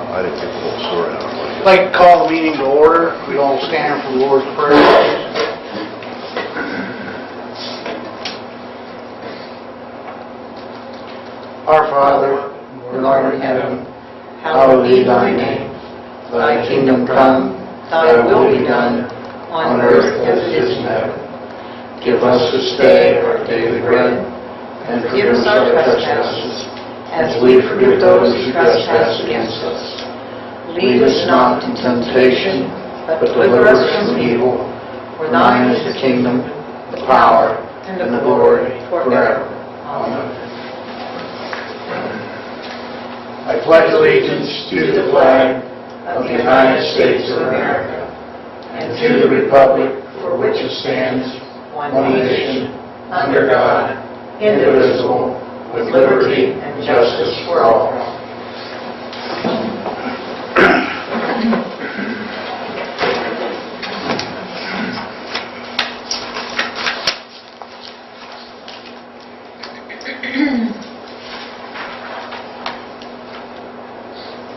I didn't get the whole story out of it. I'd like to call the meeting to order. We all stand for the Lord's Prayer. Our Father, who art in heaven, hallowed be thy name. Thy kingdom come, thy will be done, on earth as it is in heaven. Give us this day our daily bread, and forgive us our trespasses, as we forgive those who trespass against us. Lead us not into temptation, but deliver us from evil. For thine is the kingdom, the power, and the glory forever. Amen. I pledge allegiance to the flag of the United States of America and to the republic for which it stands, one nation, under God, indivisible, with liberty and justice for all.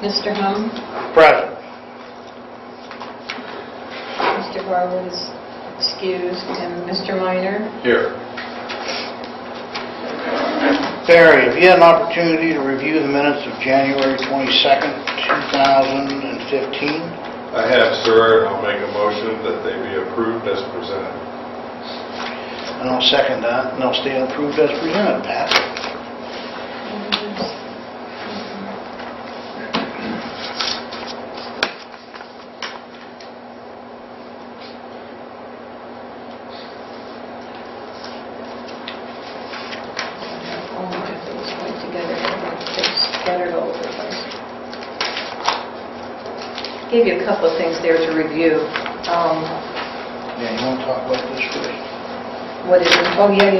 Mr. Hum, Present. Mr. Harwood is excused, and Mr. Minor. Here. Barry, have you had an opportunity to review the minutes of January 22nd, 2015? I have, sir, and I'll make a motion that they be approved as presented. And I'll second that, and they'll stand approved as presented. Pat? Oh my, things went together. Things scattered all over the place. Gave you a couple of things there to review. Yeah, you want to talk about this first? What is it? Oh, yeah.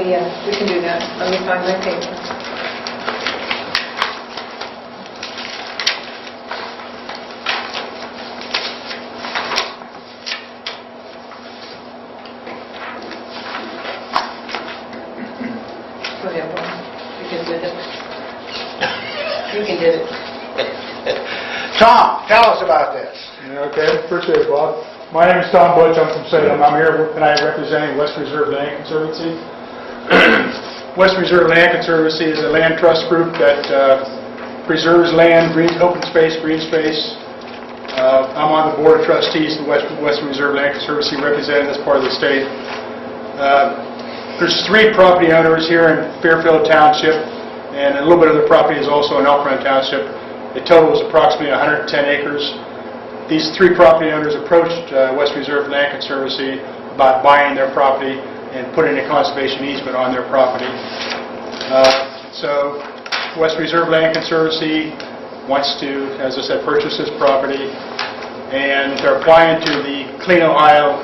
We can do that. Let me find my paper. Go ahead, Bob. You can do it. You can do it. Tom, tell us about this. Okay, appreciate it, Bob. My name is Tom Butch. I'm from Salem. I'm here tonight representing West Reserve Land Conservancy. West Reserve Land Conservancy is a land trust group that preserves land, green, open space, green space. I'm on the board of trustees of West Reserve Land Conservancy, representing this part of the state. There's 3 property owners here in Fairfield Township, and a little bit of the property is also in Elk Run Township. The total is approximately 110 acres. These 3 property owners approached West Reserve Land Conservancy about buying their property and putting a conservation easement on their property. So West Reserve Land Conservancy wants to, as I said, purchase this property, and they're applying to the Clean Ohio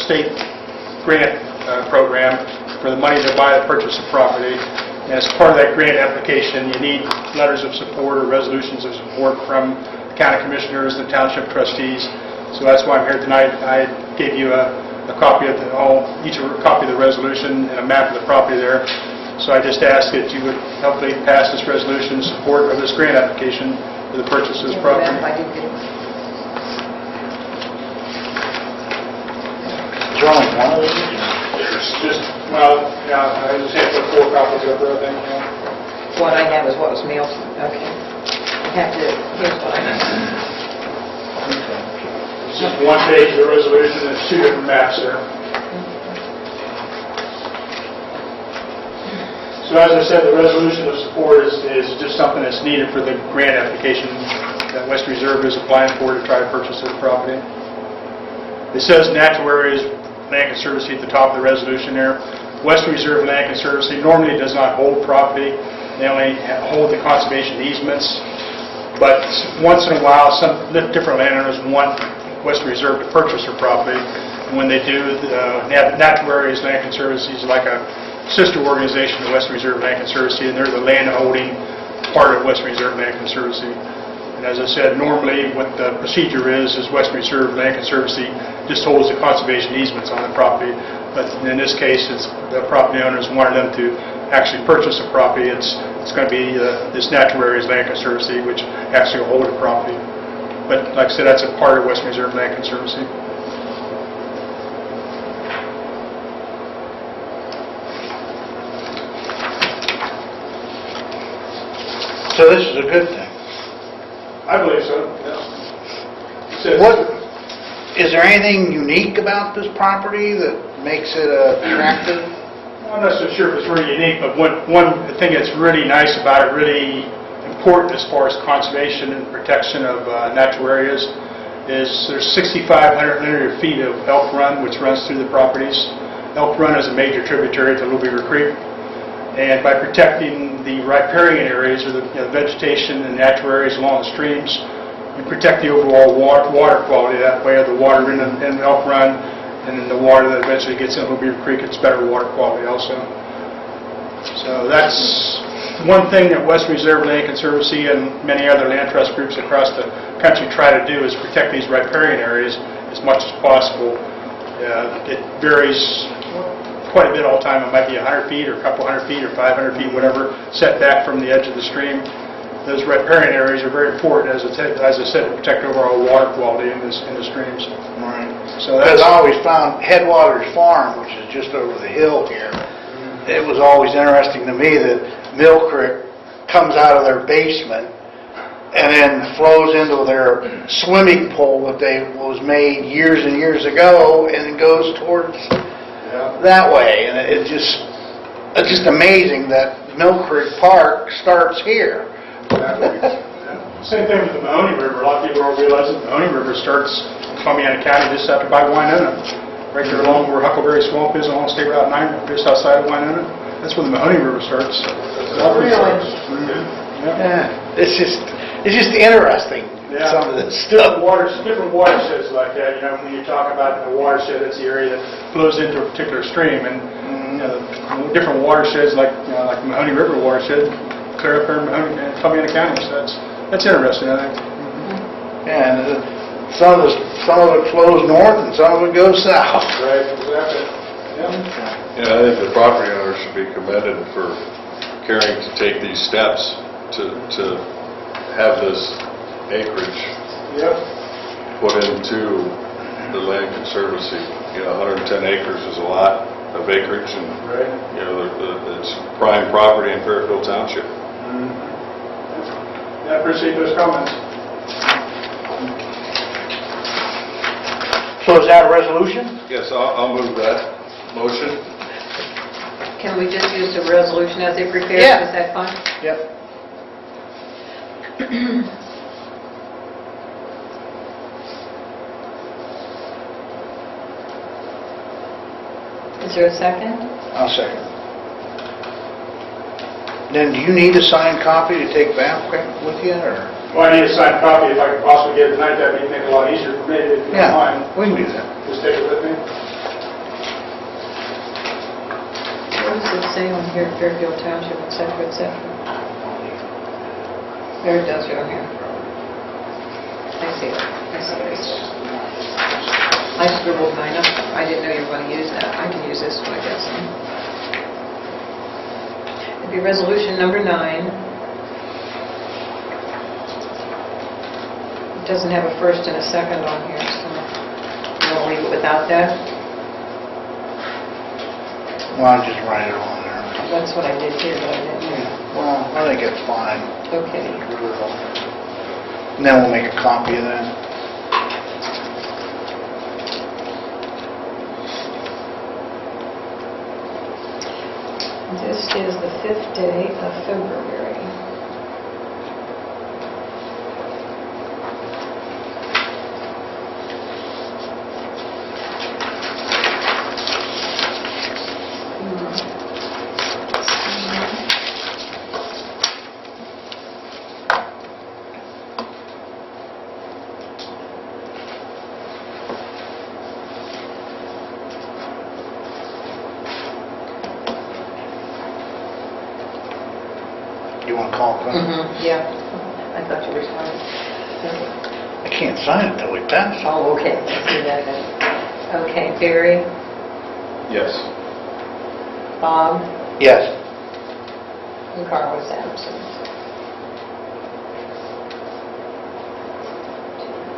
state grant program for the money to buy the purchase of property. And as part of that grant application, you need letters of support or resolutions of support from the county commissioners and the township trustees. So that's why I'm here tonight. I gave you a copy of each a copy of the resolution and a map of the property there. So I just ask that you would hopefully pass this resolution in support of this grant application for the purchase of this property. I did get it. Is there only one of these? Well, yeah, I just have to put 4 copies of it, I think. What I have is what was mailed. Okay. I have to, here's what I have. It's just 1 page of the resolution, there's 2 different maps there. So as I said, the resolution of support is just something that's needed for the grant application that West Reserve is applying for to try to purchase this property. It says Natural Areas Land Conservancy at the top of the resolution there. West Reserve Land Conservancy normally does not hold property. They only hold the conservation easements. But once in a while, some different landowners want West Reserve to purchase their property. And when they do, Natural Areas Land Conservancy is like a sister organization of West Reserve Land Conservancy, and they're the land-holding part of West Reserve Land Conservancy. And as I said, normally what the procedure is West Reserve Land Conservancy just holds the conservation easements on the property. But in this case, it's the property owners wanted them to actually purchase the property. It's going to be this Natural Areas Land Conservancy, which actually will hold the property. But like I said, that's a part of Western Reserve Land Conservancy. So this is a good thing. I believe so, yeah. Is there anything unique about this property that makes it attractive? I'm not so sure if it's really unique, but one thing that's really nice about it, really important as far as conservation and protection of natural areas, is there's 6,500 linear feet of Elk Run, which runs through the properties. Elk Run is a major tributary to Little Beaver Creek. And by protecting the riparian areas, or the vegetation and natural areas along the streams, you protect the overall water quality that way, of the water in Elk Run, and then the water that eventually gets into Little Beaver Creek, it's better water quality also. So that's one thing that Western Reserve Land Conservancy and many other land trust groups across the country try to do, is protect these riparian areas as much as possible. It varies quite a bit all the time. It might be 100 feet or a couple hundred feet or 500 feet, whatever, set back from the edge of the stream. Those riparian areas are very important, as I said, to protect overall water quality in the streams. Right. So Because that's I always found Headwaters Farm, which is just over the hill here, it was always interesting to me that Mill Creek comes out of their basement and then flows into their swimming pool that was made years and years ago, and it goes towards that way. And it's just amazing that Mill Creek Park starts here. Same thing with the Mahoney River. A lot of people don't realize that the Mahoney River starts in Columbiana County just after by Winona. Right there along where Huckleberry Swamp is, along State Route 9, just outside of Winona. That's where the Mahoney River starts. Really? Yeah. It's just interesting, some of this stuff. Different watersheds like that. You know, when you talk about the watershed, that's the area that flows into a particular stream, and different watersheds like the Mahoney River watershed clear up there in Columbiana County. So that's interesting, I think. Yeah, and some of it flows north and some of it goes south. Right, exactly. Yeah, I think the property owner should be commended for caring to take these steps to have this acreage put into the land conservancy. 110 acres is a lot of acreage, and it's prime property in Fairfield Township. I appreciate those comments. So is that a resolution? Yes, I'll move that motion. Can we just use the resolution as they prepare? Yeah. Is that fine? Yep. Is there a second? I'll second. Then do you need a signed copy to take back with you, or? Well, I need a signed copy. If I could possibly get it tonight, that would make it a lot easier for me, if you don't mind. We can do that. Just take it with me. What does it say on here, Fairfield Township, et cetera, et cetera? There it does right here. I see it. I scribbled mine up. I didn't know you were going to use that. I can use this one, I guess. It'd be resolution number 9. It doesn't have a first and a second on here, so we'll leave it without that. Well, I'll just write it on there. That's what I did here, but I didn't know. Well, I think it's fine. Okay. And then we'll make a copy of that. This is the 5th day of February. You want to call it? Yeah. I thought you were signing. I can't sign it till we pass. Oh, okay. Let's do that then. Okay, Barry, Yes. Bob, Yes. and Carl was absent. 2,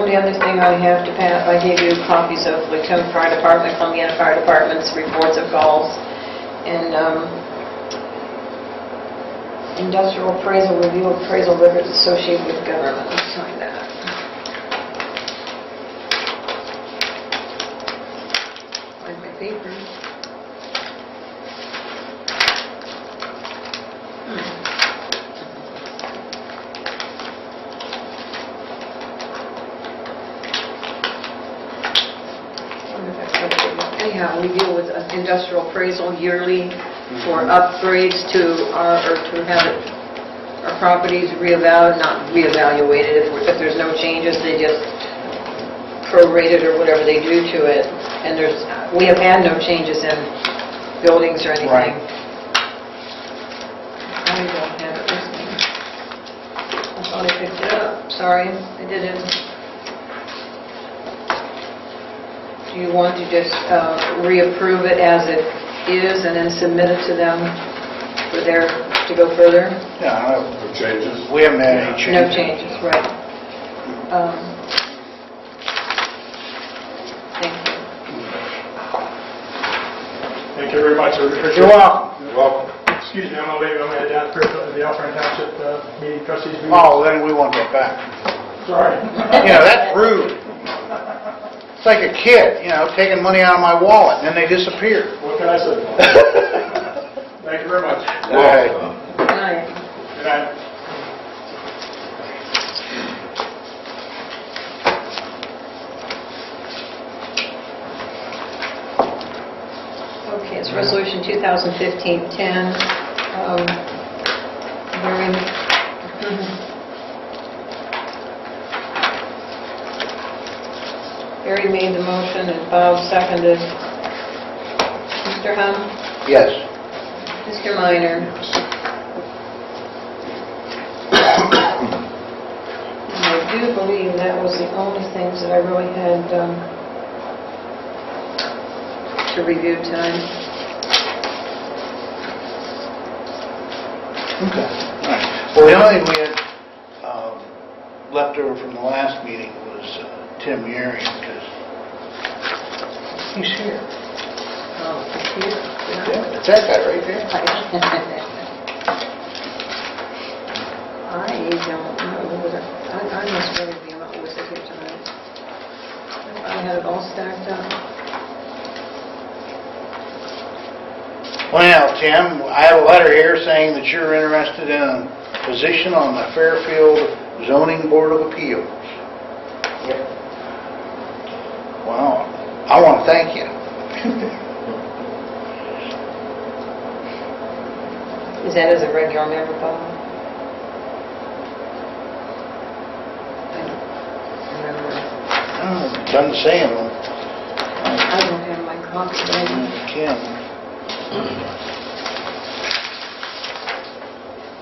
only other thing I have to pass, I gave you copies of Licton Fire Department, Columbiana Fire Department's reports of calls, and industrial appraisal review, appraisal records associated with government. Let's sign that. Find my papers. Anyhow, we deal with industrial appraisal yearly for upgrades to our, or to have our properties not reevaluated. If there's no changes, they just prorated or whatever they do to it. And we have had no changes in buildings or anything. Right. I don't have it with me. I thought I picked it up. Sorry, I didn't. Do you want to just reapprove it as it is and then submit it to them for their, to go further? Yeah, No changes? we haven't had any changes. No changes, right. Thank you. Thank you very much. You're welcome. You're welcome. Excuse me, I'm going to leave. I'm going to head down to the Alfred Township meeting, trustees meeting. Oh, then we want that back. Sorry. You know, that's rude. It's like a kid, taking money out of my wallet, and then they disappear. What can I say? Thank you very much. Okay. Good night. Good night. Okay, it's resolution 2015-10. Barry made the motion and Bob seconded. Mr. Hum? Yes. Mr. Minor? And I do believe that was the only things that I really had to review tonight. Okay. All right. Well, the only thing we had left over from the last meeting was Tim Yeri, because he's here. Oh, here. Yeah, it's that guy right there. I don't know whether, I must really be not always here tonight. I had it all stacked up. Well, now, Tim, I have a letter here saying that you're interested in a position on the Fairfield Zoning Board of Appeals. Yep. Wow. I want to thank you. Is that as a regular member, Bob? I don't remember. Oh, done the same. I don't have my copy ready. Kim.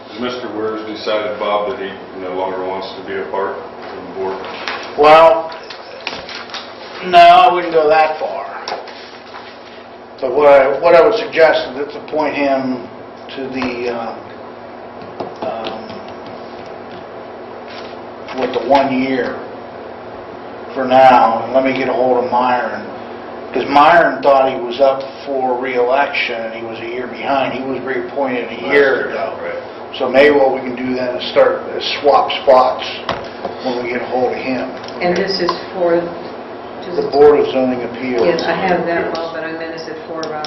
Has Mr. Weirs decided, Bob, that he no longer wants to be a part of the board? Well, no, I wouldn't go that far. But what I would suggest is let's appoint him to the, with the 1 year for now, and let me get a hold of Myron. Because Myron thought he was up for re-election, and he was a year behind. He was reappointed a year ago. Right. So maybe what we can do then is swap spots when we get a hold of him. And this is for... The Board of Zoning Appeals. Yes, I have that, Bob, but I meant is it for, I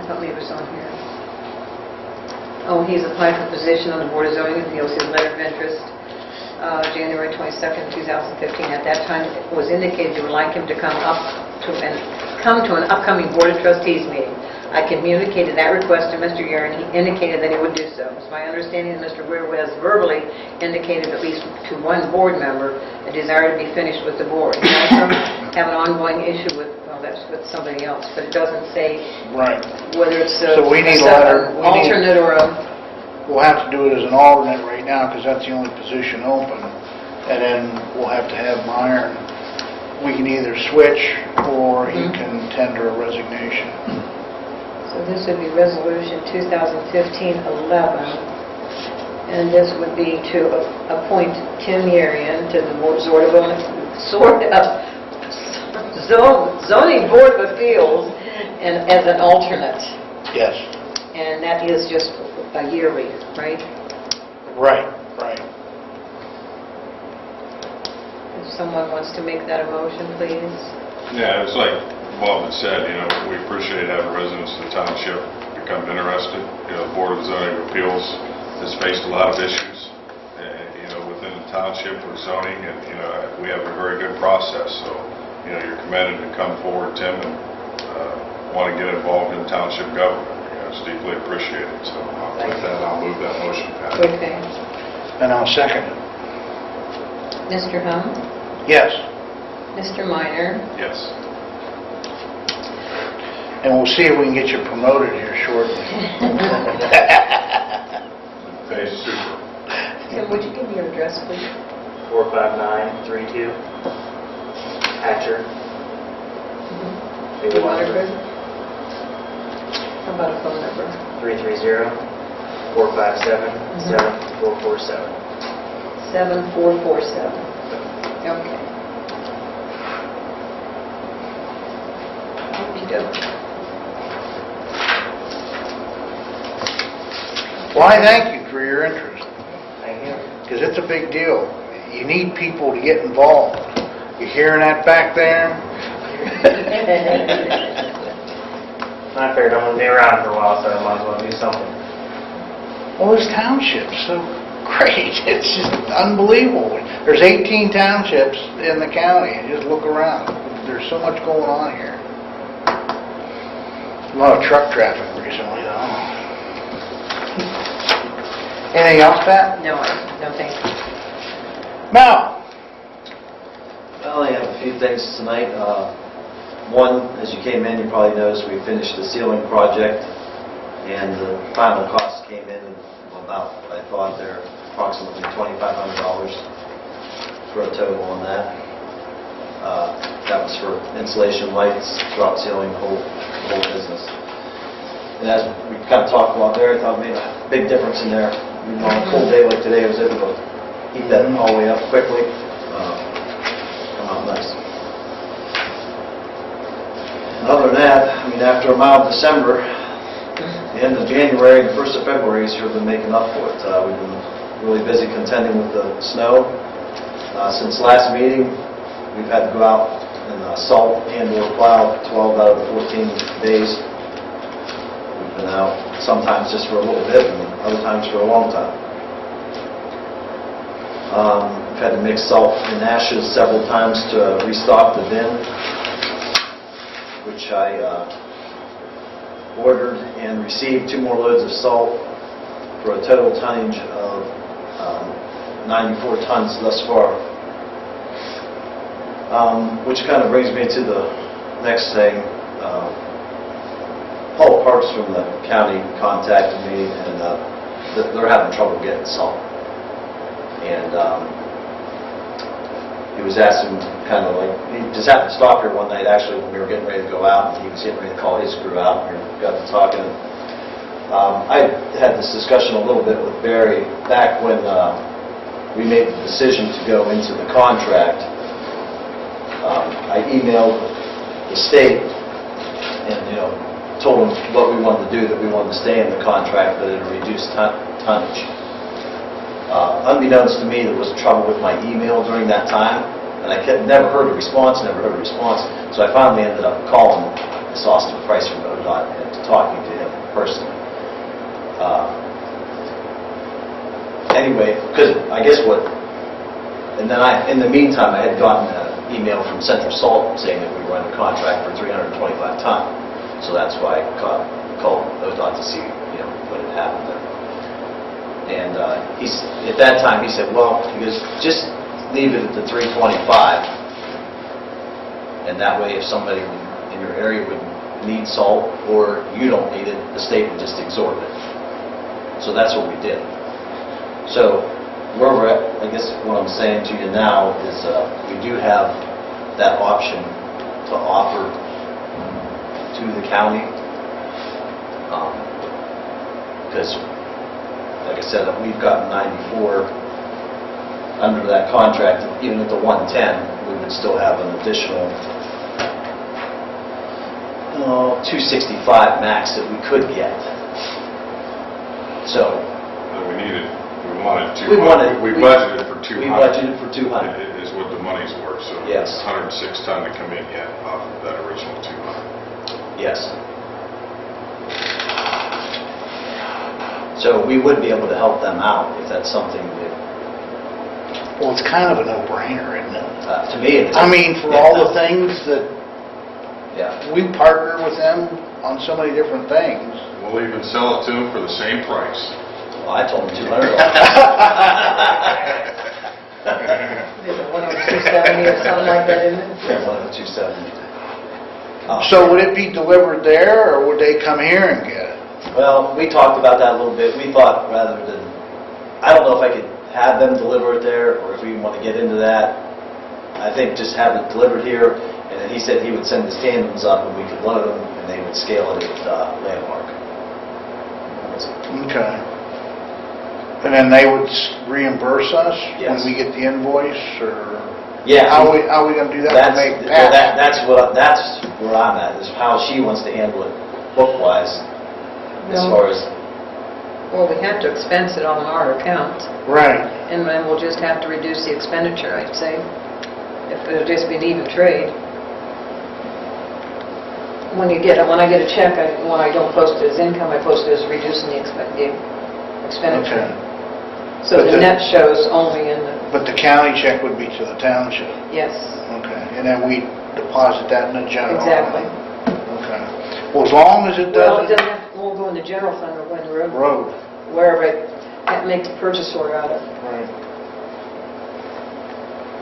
thought maybe it was on here. Oh, he's applied for position on the Board of Zoning Appeals. His letter of interest, January 22nd, 2015. At that time, it was indicated you would like him to come to an upcoming Board of Trustees meeting. I communicated that request to Mr. Year, and he indicated that he would do so. It's my understanding that Mr. Weir has verbally indicated, at least to one board member, a desire to be finished with the board. He also have an ongoing issue with, well, that's with somebody else, but it doesn't say Right. whether it's So we need a letter. an alternate or a... We'll have to do it as an alternate right now because that's the only position open. And then we'll have to have Myron. We can either switch or he can tender a resignation. So this would be Resolution 2015-11. And this would be to appoint Tim Yerian to the Zoning Board of Appeals and as an alternate. Yes. And that is just a yearly, right? Right. If someone wants to make that a motion, please. Yeah, it's like Bob had said, we appreciate having residents of the township become interested. The Board of Zoning Appeals has faced a lot of issues, within the township with zoning, and, we have a very good process. So, you're commended to come forward, Tim, and want to get involved in township government. It's deeply appreciated. So with that, I'll move that motion, Pat. Okay. And I'll second it. Mr. Hum? Yes. Mr. Minor? Yes. And we'll see if we can get you promoted here shortly. Hey, super. Tim, would you give me your address, please? 45932 Hatcher. Maybe Waterford? How about a phone number? 330-457-7447. 7447. Okay. Okey-doke. Well, I thank you for your interest, Thank you. because it's a big deal. You need people to get involved. You hearing that back there? I figured I'm going to be around for a while, so I might as well do something. Well, this township's so great. It's just unbelievable. There's 18 townships in the county, and just look around. There's so much going on here. A lot of truck traffic recently, though. Anything else, Pat? No, thank you. Mel? Well, I have a few things tonight. One, as you came in, you probably noticed we finished the ceiling project, and the final cost came in about, I thought, they're approximately $2,500 for a total on that. That was for insulation, lights, drop ceiling, the whole business. And as we kind of talked about there, I thought it made a big difference in there. On a cold day like today, I was able to heat that all the way up quickly. Come out nice. And other than that, after a mild December, the end of January and the 1st of February has sure been making up for it. We've been really busy contending with the snow. Since last meeting, we've had to go out and salt and/or plow 12 out of the 14 days. We've been out sometimes just for a little bit and other times for a long time. We've had to mix salt and ashes several times to restock the bin, which I ordered and received 2 more loads of salt for a total tonnage of 94 tons thus far. Which kind of brings me to the next thing. Paul Parks from the county contacted me, and they're having trouble getting salt. And he was asking, kind of like, he just happened to stop here one night actually when we were getting ready to go out, and he was getting ready to call his crew out, and we got to talking. I had this discussion a little bit with Barry back when we made the decision to go into the contract. I emailed the state and, told them what we wanted to do, that we wanted to stay in the contract, but at a reduced tonnage. Unbeknownst to me, there was trouble with my email during that time, and I never heard a response. So I finally ended up calling this Austin Price from ODOT and talking to him personally. Anyway, because I guess and then in the meantime, I had gotten an email from Central Salt saying that we were under contract for 325 ton. So that's why I called ODOT to see, what had happened there. And at that time he said, well, he goes, just leave it at the 325, and that way if somebody in your area would need salt or you don't need it, the state would just absorb it. So that's what we did. So where we're at, I guess what I'm saying to you now is we do have that option to offer to the county, because like I said, we've gotten 94 under that contract, even at the 110, we would still have an additional 265 max that we could get. So, We wanted 200. We wanted- We budgeted for 200. we budgeted for 200. Is what the money's worth, so. Yes. 106 ton to come in yet off of that original 200. Yes. So we would be able to help them out if that's something that, Well, it's kind of a no-brainer, isn't it? to me, it's... I mean, for all the things that Yeah. we partner with them on so many different things. We'll even sell it to them for the same price. Well, I told them $200. Is it 10270 or something like that, isn't it? Yeah, 10270. So would it be delivered there, or would they come here and get it? Well, we talked about that a little bit. We thought rather than, I don't know if I could have them deliver it there, or if we want to get into that. I think just have it delivered here, and then he said he would send his tandems up and we could load them, and they would scale it at Landmark. Okay. And then they would reimburse us Yes. when we get the invoice, or Yeah. how are we going to do that to That's, make that's where I'm at, is how she wants to handle it book-wise, as No. far as, Well, we have to expense it on our account, Right. and then we'll just have to reduce the expenditure, I'd say. If it'll just be an even trade. When I get a check, when I don't post it as income, I post it as reducing the expenditure. Okay. So But the the- net shows only in the, But the county check would be to the township. yes, Okay. And then we deposit that in the general. exactly. Okay. Well, as long as it Well, it doesn't doesn't have, won't go in the general fund or when the road, road. wherever it, make the purchase order out of. Right.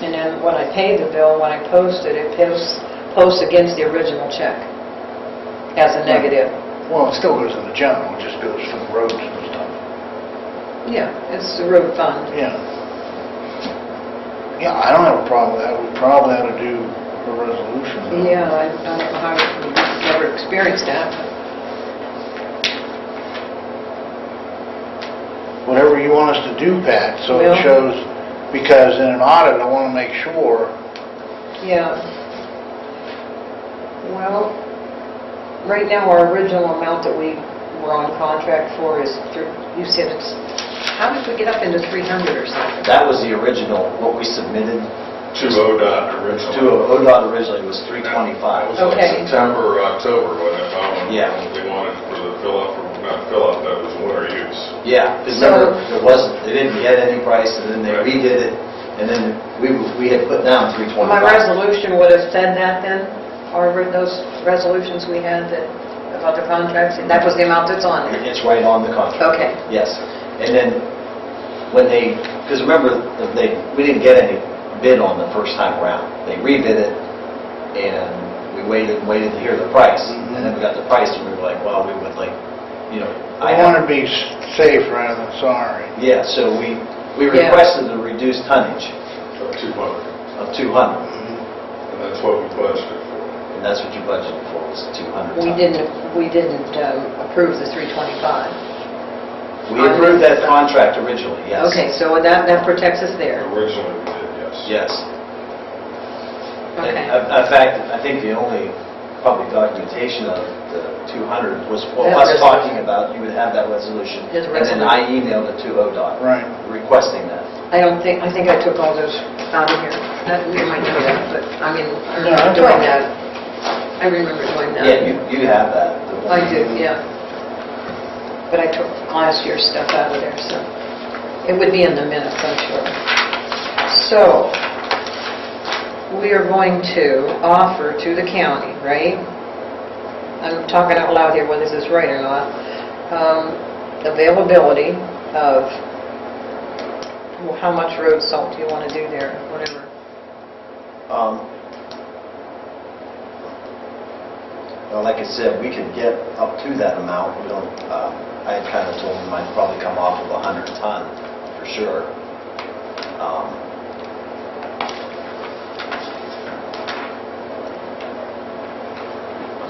And then when I pay the bill, when I post it, it posts against the original check as a negative. Well, it still goes in the general, it just goes for the roads and stuff. Yeah, it's the road fund. Yeah. Yeah, I don't have a problem with that. We probably ought to do a resolution. though. Yeah, I don't know how, I've never experienced that. Whatever you want us to do, Pat, so Well- it shows, because in an audit, I want to make sure. Yeah. Well, right now, our original amount that we were on contract for is, you said it's, how did we get up into 300 or something? that was the original, what we submitted To ODOT originally. to ODOT originally was That 325. was like Okay. September or October when I found them. Yeah. They wanted for the fill-up, not fill-up, that was winter use. Yeah, because remember, they didn't get any price, and then they redid it, and then we had put down 325. My resolution would have said that then, or those resolutions we had that, about the contracts, that was the amount that's on there? It's right on the contract. Okay. Yes. And then when they, because remember, we didn't get any bid on the first time around. They rebid it, and we waited and waited to hear the price. And then we got the price, and we were like, well, we would like, I want to be safe rather than sorry. Yeah, so we Yeah. requested a reduced tonnage Of 200. of 200, And that's what we budgeted for. and that's what you budgeted for, was 200 We tons. didn't approve the 325. We approved that contract originally, yes. Okay, so that protects us there. Originally, we did, yes. Yes. And Okay. in fact, I think the only public documentation of the 200 was That us resolution. talking about, you would have that resolution. His And then I emailed it to ODOT. Right. Requesting that. I think I took all those out of here. You might know that, but, I mean, I No, remember that's doing fine. that. I remember doing that. Yeah, you have that. the one- I do, yeah. But I took last year's stuff out of there, so it would be in the minutes, I'm sure. So, we are going to offer to the county, right? I'm talking out loud here whether this is right or not. Availability of, well, how much road salt do you want to do there, whatever. Well, like I said, we could get up to that amount. We don't, I had kind of told them I'd probably come off of 100 ton, for sure.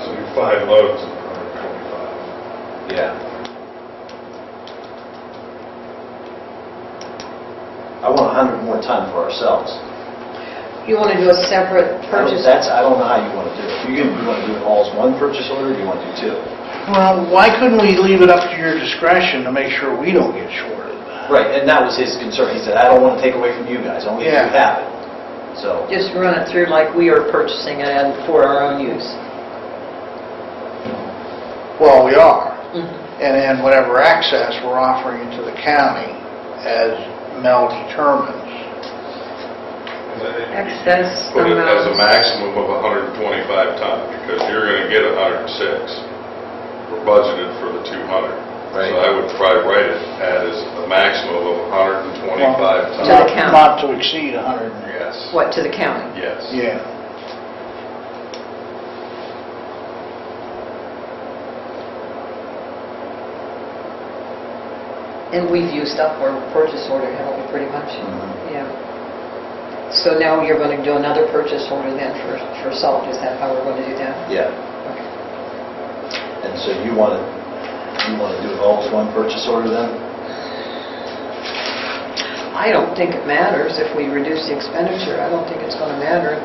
So you 5 loads of 125. Yeah. time for ourselves. You want to do a separate purchase? I don't know how you want to do it. You want to do it all as one purchase order, or do you want to do two? Well, why couldn't we leave it up to your discretion to make sure we don't get shorted? Right, and that was his concern. He said, I don't want to take away from you guys, only if you Yeah. have it. So, Just run it through like we are purchasing it and for our own use. Well, we are. Mhm. And then whatever access we're offering it to the county as Mel determines. Excess Put it as a amounts. maximum of 125 ton, because you're going to get 106. We're budgeted for the 200. Right. So I would probably write it as a maximum of 125 To the ton. county. Not to exceed 100. Yes. What, to the county? Yes. Yeah. And we've used up our purchase order, haven't we, pretty much? Mhm. Yeah. So now you're going to do another purchase order then for salt, is that how we're going to do that? yeah. Okay. And so you want to do it all as one purchase order then? I don't think it matters if we reduce the expenditure. I don't think it's going to matter.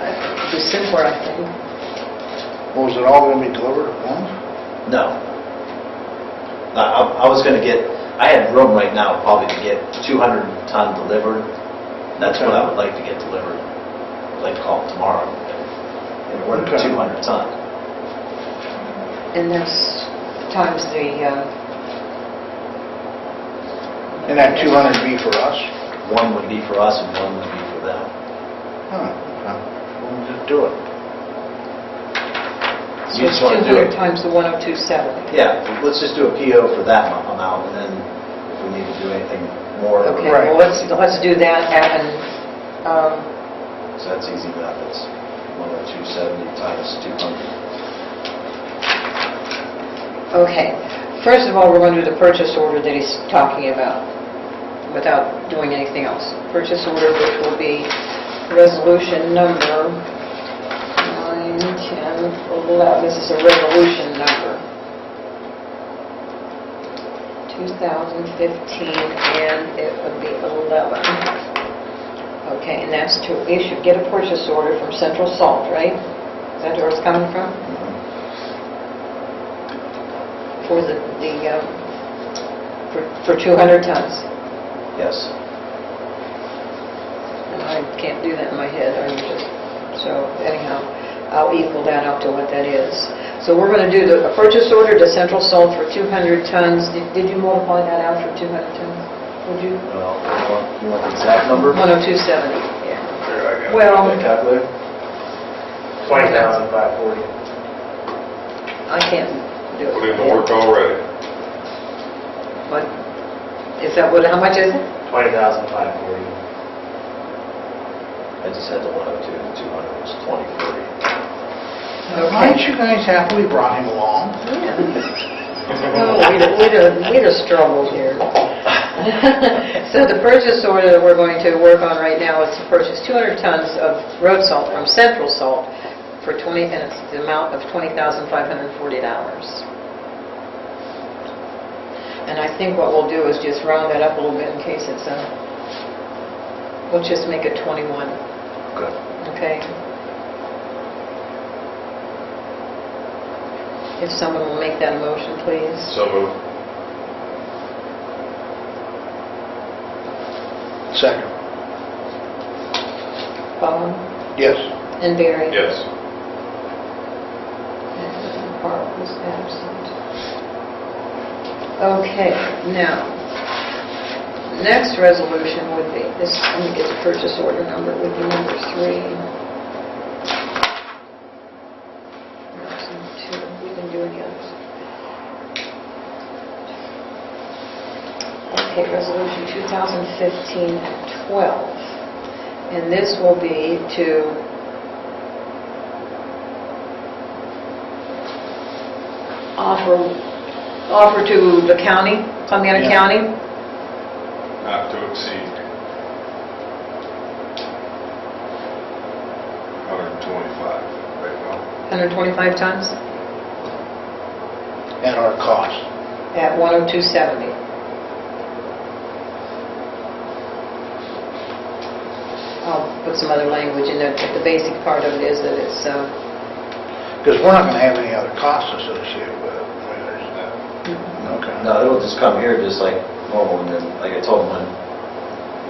It'd be simpler, I think. Well, is it all going to be delivered at once? No. I was going to get, I had room right now probably to get 200 ton delivered. That's what I would like to get delivered. I'd like to call it tomorrow. In order to Okay. 200 ton. And that's times the, And that 200 be for us? One would be for us and one would be for them. Huh, okay. We'll just do it. so You it's just want to do 200 it. times the 10270. Yeah, let's just do a PO for that amount, and then if we need to do anything more, Okay, Right. well, let's do that, and, so that's easy enough. It's 10270 times 200. okay. First of all, we're going to do the purchase order that he's talking about, without doing anything else. Purchase order, which will be resolution number 9, 10, 11. This is a resolution number. 2015, and it would be 11. Okay, and that's to issue, get a purchase order from Central Salt, right? Is that where it's coming from? For for 200 tons. Yes. And I can't do that in my head, so anyhow, I'll equal that up to what that is. So we're going to do a purchase order to Central Salt for 200 tons. Did you multiply that out for 200 tons? Would you? Well, you want the exact number? 10270, yeah. Here, I got it. Well, The calculator? 20,540. I can't do it. Put in the work already. What? Is that what, how much is it? 20,540. I just had the 102 and 200 was 2040. Aren't you guys happy we brought him along? Oh, we'd have struggled here. So the purchase order that we're going to work on right now is to purchase 200 tons of road salt from Central Salt for and it's the amount of $20,540. And I think what we'll do is just round that up a little bit in case it's we'll just make it 21, Good. okay? If someone will make that motion, please. So moved. Second. Bob Yes. and Barry. Yes. And Carl was absent. Okay, now, next resolution would be, this, let me get the purchase order number, would be number 3. We didn't do any others. Okay, resolution 2015-12. And this will be to offer to the county, Columbiana Yeah. County, Not to exceed 125 right now. 125 tons At our cost. at 102.70. I'll put some other language in there, but the basic part of it is that it's, Because we're not going to have any other costs associated with it. I mean, Okay. No, it'll just come here just like normal, and then, like I told him, when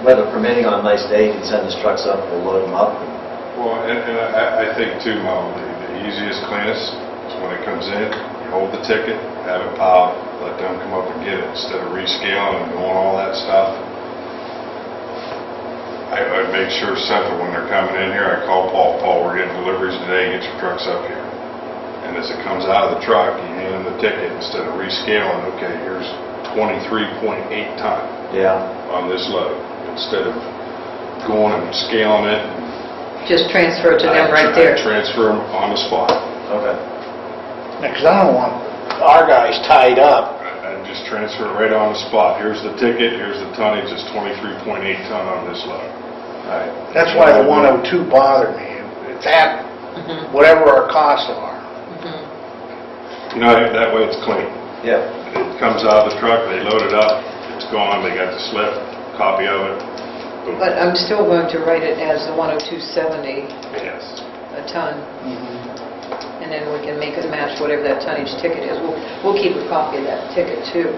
weather permitting on a nice day, he can send his trucks up, we'll load them up. Well, and I think too, Mo, the easiest, cleanest is when it comes in, you hold the ticket, have it piled, let them come up and get it, instead of rescaling and doing all that stuff. I'd make sure simple, when they're coming in here, I call Paul, we're getting deliveries today, get your trucks up here. And as it comes out of the truck, you hand them the ticket, instead of rescaling, okay, here's 23.8 ton Yeah. on this load, instead of going and scaling it. just transfer it to them right I there. transfer them on the spot. Okay. Because I don't want our guys tied up. I just transfer it right on the spot. Here's the ticket, here's the tonnage, it's 23.8 ton on this load. Right. That's why the 102 bothered me. It's at whatever our costs are. You know, that way it's clean. Yeah. It comes out of the truck, they load it up, it's gone, they got the slip, copy of it. Boom. But I'm still going to write it as the 102.70 Yes. a ton, and then we can make it match whatever that tonnage ticket is. We'll keep a copy of that ticket too.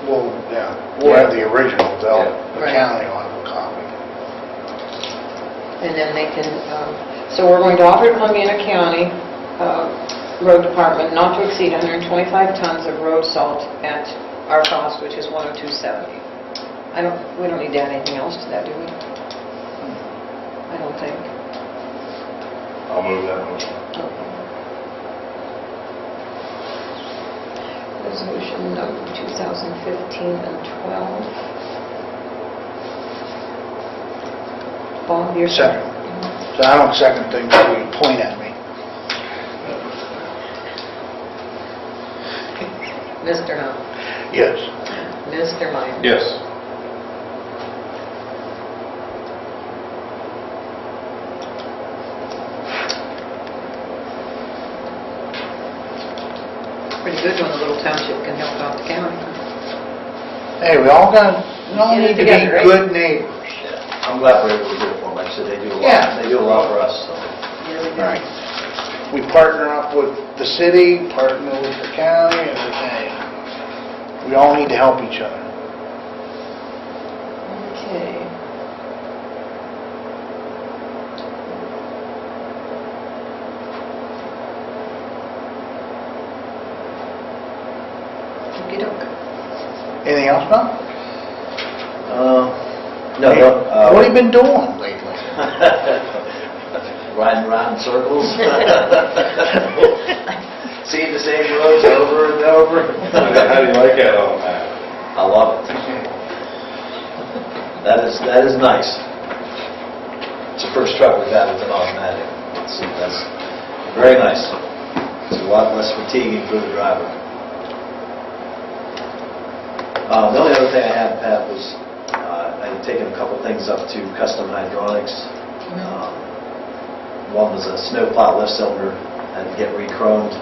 Well, yeah, we'll have the original, the Right. county will have a copy. And then they can, so we're going to offer Columbia County Road Department not to exceed 125 tons of road salt at our cost, which is 102.70. We don't need to add anything else to that, do we? I don't think. I'll move that motion. Resolution number 2015 and 12. Bob, you're Second. So I don't second things until you point at me. Mr. Hunt. Yes. Mr. Meyer. Yes. Pretty good when the little township can help out the county. Hey, we all Get it need to be together, right? good neighbors. Yeah. I'm glad we're able to do it for them. Like I said, they do a lot. Yeah. They do a lot for us, so. Yeah, we do. Right. We partner up with the city, partner with the county, and everything. We all need to help each other. Okay. Okey-doke. Anything else, Bill? No, Hey, what have you been doing lately? Riding around in circles. Seeing the same roads over and over. How do you like that on that? I love it. That is nice. It's the first truck we've had with an automatic. That's very nice. It's a lot less fatiguing for the driver. The only other thing I had, Pat, was I had taken a couple things up to Custom Hydronics. One was a snowplow lift cylinder, had to get re-chromed,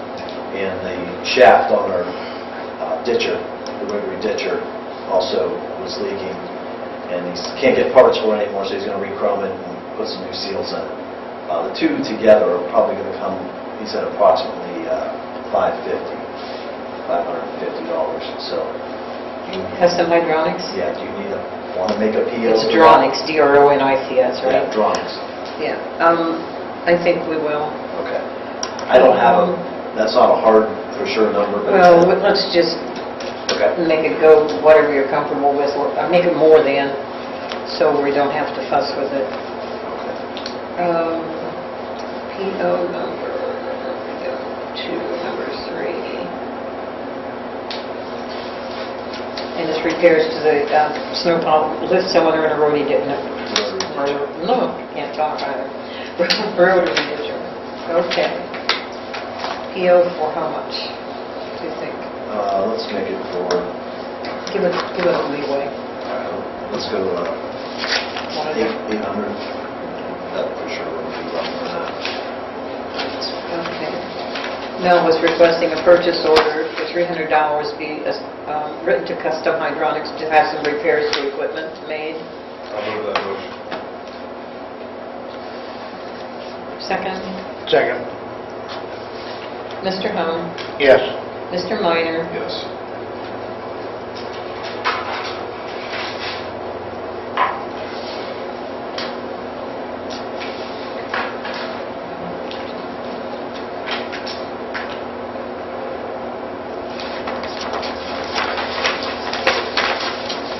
and the shaft on our ditcher, the rotary ditcher, also was leaking, and he can't get parts for it anymore, so he's going to re-chrome it and put some new seals in it. The two together are probably going to come, he said, approximately $550. So, Custom Hydronics? yeah, do you want to make a PO? It's for that? Dronics, D-R-O-N-I-C-S, Yeah, right? Dronics. Yeah. I think we will. Okay. I don't have that's not a hard, for sure number, but... Well, let's just Okay. make it go whatever you're comfortable with, or make it more than, so we don't have to fuss with it. PO number, go to number 3. And it's repairs to the snowplow lift cylinder and a rotary ditcher. No, can't talk either. Rotary ditcher. Okay. PO for how much, do you think? Let's make it for... Give it a leeway. Let's go What is it? 800. That for sure would be roughly that. Okay. Mel was requesting a purchase order for $300 be written to Custom Hydronics to have some repairs to equipment made. I'll move that motion. Second. Second. Mr. Hone, Yes. Mr. Minor, Yes.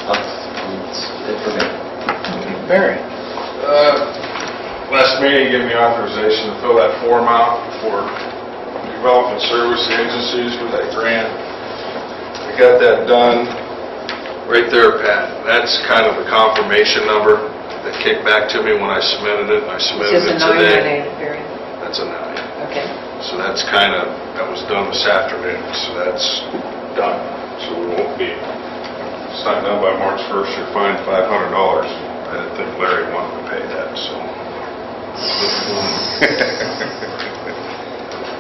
That's it for me. Barry? Last meeting, you gave me authorization to fill that form out for development service agencies for that grant. I got that done. Right there, Pat. That's kind of the confirmation number that kicked back to me when I submitted it. I it's submitted just a it today. 998, Barry. That's a 9. Okay. So that's kind of, that was done this afternoon, so that's done. So we won't be, it's not done by March 1st, you're fined $500. I didn't think Larry wanted to pay that, so.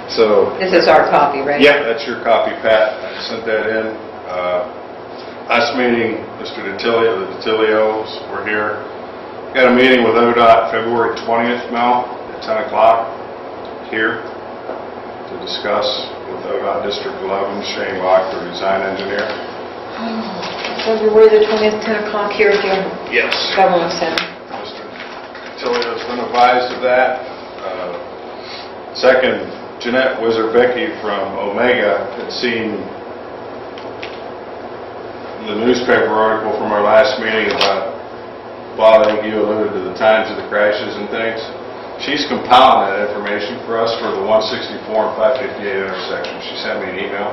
So. This is our copy, right? Yeah, that's your copy, Pat. I sent that in. Last meeting, Mr. DiTilio, the DiTilios were here. Got a meeting with ODOT February 20th, Mel, at 10 o'clock here to discuss with ODOT District 11, Shane Locke, the design engineer. February the 20th, 10 o'clock here at the Yes. Government Center. Mr. DiTilio's been advised of that. Second, Jeanette Wizard-Becky from Omega had seen the newspaper article from our last meeting about, Bob, I think you alluded to the times of the crashes and things. She's compiling that information for us for the 164 and 558 intersection. She sent me an email.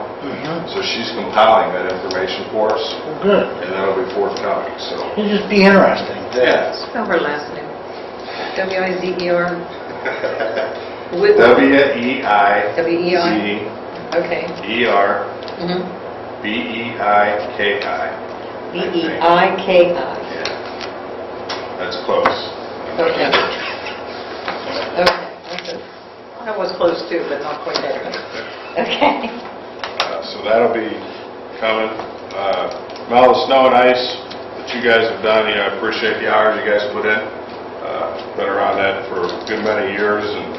So she's compiling that information for us, Good. and that'll be forthcoming, so. It'll just be interesting. Yeah. Spell her last name. W-I-Z-E-R. W-E-I-Z-E-R Okay. Mm-hmm. B-E-I-K-I. B-E-I-K-I. Yeah. That's close. Okay. Okay. That was close too, but not quite there. Okay. So that'll be coming. Mel, the snow and ice that you guys have done, I appreciate the hours you guys put in. Been around that for a good many years, and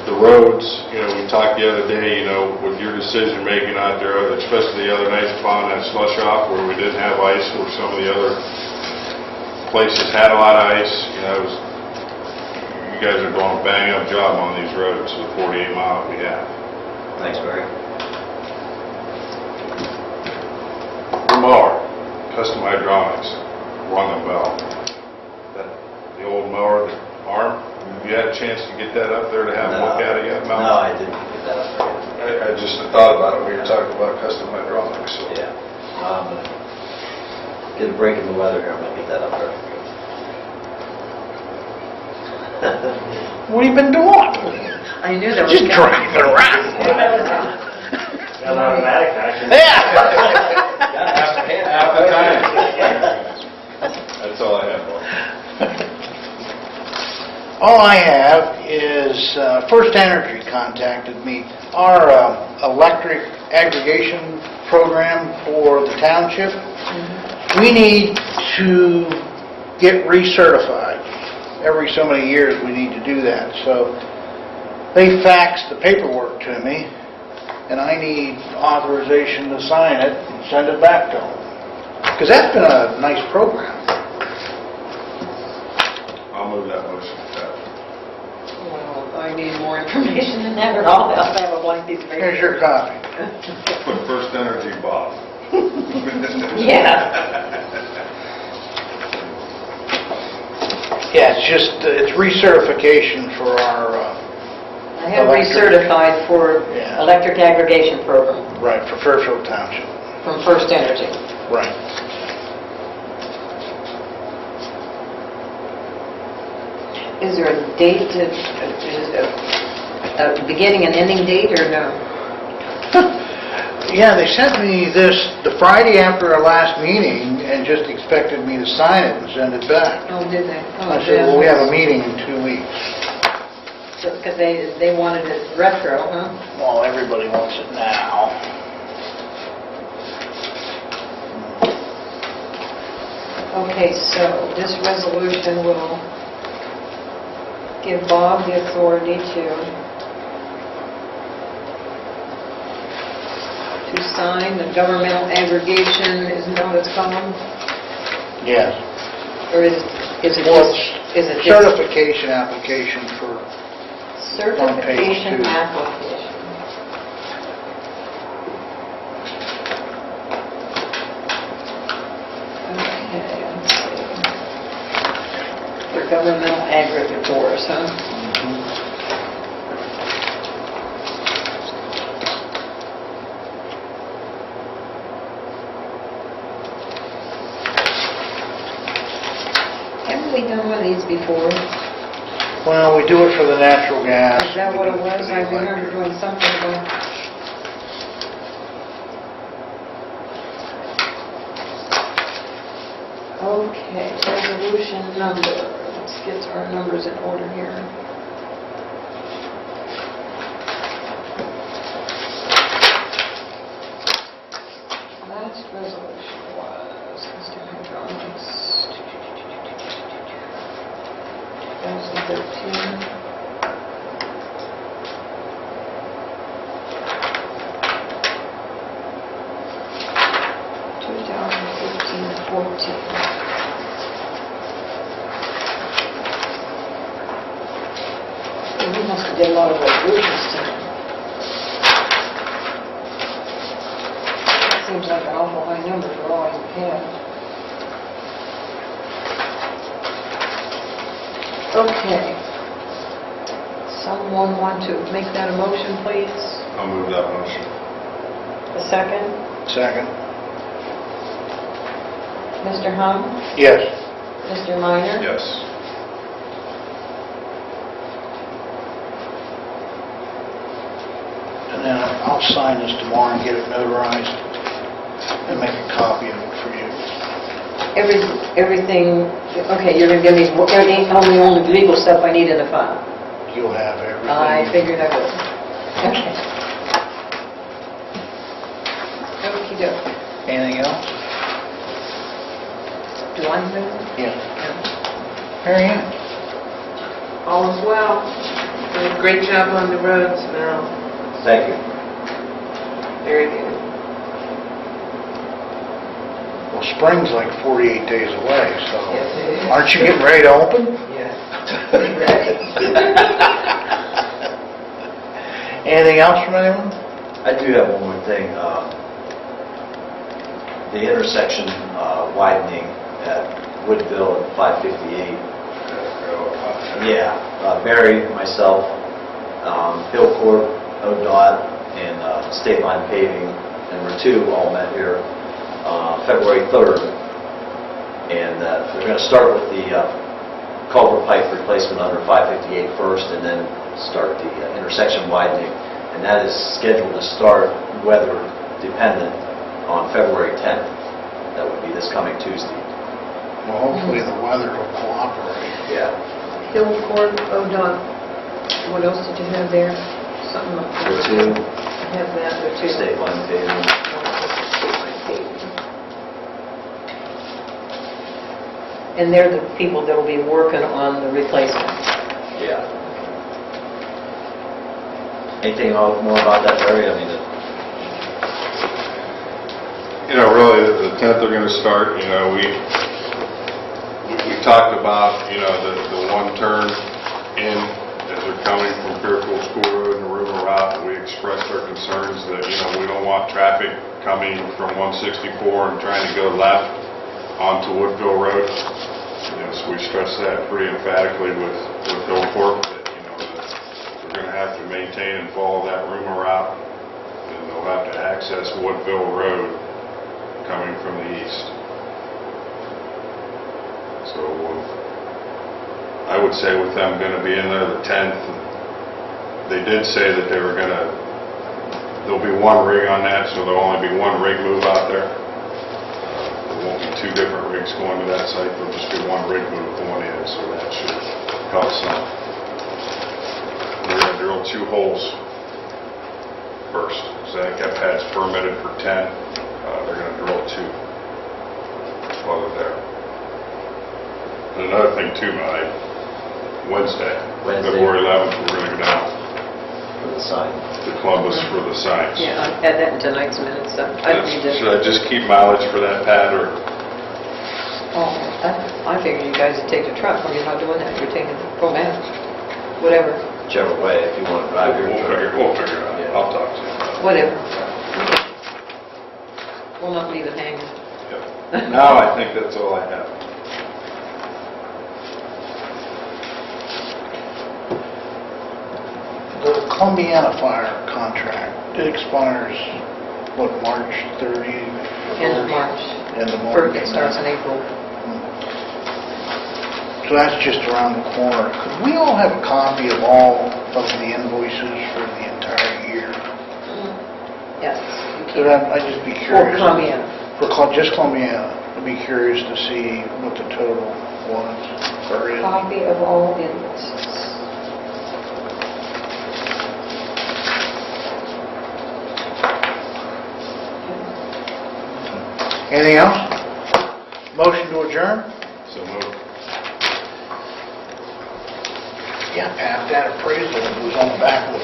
the roads, we talked the other day, with your decision making out there, especially the other night upon that slush off where we didn't have ice, where some of the other places had a lot of ice, you guys are doing a bang up job on these roads, the 48 mile we have. Thanks, Barry. Your mower, custom hydraulics, rung a bell. The old mower, the arm, have you had a chance to get that up there to have a look at it yet, Mel? No, I didn't get that up there. I just thought about it when you were talking about custom hydraulics, so. Yeah. Get a break in the weather here, I'm gonna get that up there. What have you been doing? I knew that was Just coming. driving around. Got an automatic action. Yeah. Half the time. That's all I have, Bob. All I have is First Energy contacted me. Our electric aggregation program for the township, we need to get recertified. Every so many years we need to do that. So they faxed the paperwork to me, and I need authorization to sign it and send it back to them. Because that's been a nice program. I'll move that motion. Well, I need more information than that, or I'll have a blank piece of paper. Here's your copy. Put First Energy, Bob. Yeah. Yeah, it's recertification for our, I have Electric. recertified for Yeah. electric aggregation program right, for Fairfield Township. from First Energy. Right. Is there a date, a beginning and ending date, or no? Yeah, they sent me this the Friday after our last meeting and just expected me to sign it and send it back. Oh, did they? Oh, I said, well, we have a meeting in 2 weeks. Because they wanted it retro, huh? Well, everybody wants it now. Okay, so this resolution will give Bob the authority to sign the governmental aggregation, isn't that what it's called? Yes. Or is it Well, just, is it just certification application for, certification two. application? Okay, let's see. For governmental aggregators, huh? Haven't we done one of these before? well, we do it for the natural gas. Is that what it we do it for was? the I remember electric. doing something about... Okay, resolution number. Let's get our numbers in order here. Last resolution was Mr. Hydraulics, 2013. We must have did a lot of resolutions tonight. That seems like an awful high number for all you have. Okay. Someone want to make that a motion, please? I'll move that motion. A second? Second. Mr. Hung? Yes. Mr. Minor? Yes. And then I'll sign this tomorrow and get it notarized and make a copy of it for you. Everything, okay, you're going to give me only the legal stuff I need in the file. You'll have everything. I figured I would. Okay. Okey-doke. Anything else? Do I move? Yeah. Mary Ann? All is well. Great job on the roads, Mel. Thank you. Very good. Well, spring's like 48 days away, so Yes, it is. aren't you getting ready to open? Yes. Ready. Anything else from anyone? I do have one more thing. The intersection widening at Woodville and 558. Yeah, Barry, myself, Bill Corp, ODOT, and State Line Paving, and R2 all met here February 3rd. And we're going to start with the culvert pipe replacement under 558 first, and then start the intersection widening. And that is scheduled to start, weather dependent, on February 10th. That would be this coming Tuesday. Well, hopefully the weather will cooperate. Yeah. Hill Court, ODOT, what else did you have there? Something like that. R2, I have that, there too. State Line Paving. And they're the people that will be working on the replacement. Yeah. Anything more about that, Barry? I mean, Really, the 10th they're going to start, we talked about, the one turn in as they're coming from Fairfield School Road and the River Route. We expressed our concerns that, we don't want traffic coming from 164 and trying to go left onto Woodville Road. So we stressed that pretty emphatically with Hillcorp, that, that they're going to have to maintain and follow that rumor route, and they'll have to access Woodville Road coming from the east. So I would say with them going to be in there the 10th, they did say that they were going to, there'll be one rig on that, so there'll only be one rig move out there. There won't be two different rigs going to that site, there'll just be one rig move going in, so that should help some. They're going to drill 2 holes first, so that pad's permitted for 10. They're going to drill 2 while they're there. And another thing too, Wednesday. Wednesday. February 11th, we're going to go down For the sign. to Columbus for the signs. Yeah, I'll add that in tonight's minutes. Should I just keep mileage for that, Pat, or? I figured you guys would take the truck, or you're not doing that, you're taking the full man, whatever, Whichever way, if you want to drive your truck. We'll figure it out. Yeah. I'll talk to you about it. whatever. We'll not leave it hanging. Yep. Now I think that's all I have. The Columbiana Fire contract, it expires, what, March 30? End of March. End of First, March. it starts in April. So that's just around the corner. Could we all have a copy of all of the invoices for the entire year? Yes. Could I'd just be Or curious. Columbiana. Just Columbiana. I'd be curious to see what the total was, or is. Copy of all invoices. Anything else? Motion to adjourn? So move. Yeah, Pat, that appraisal was on the back of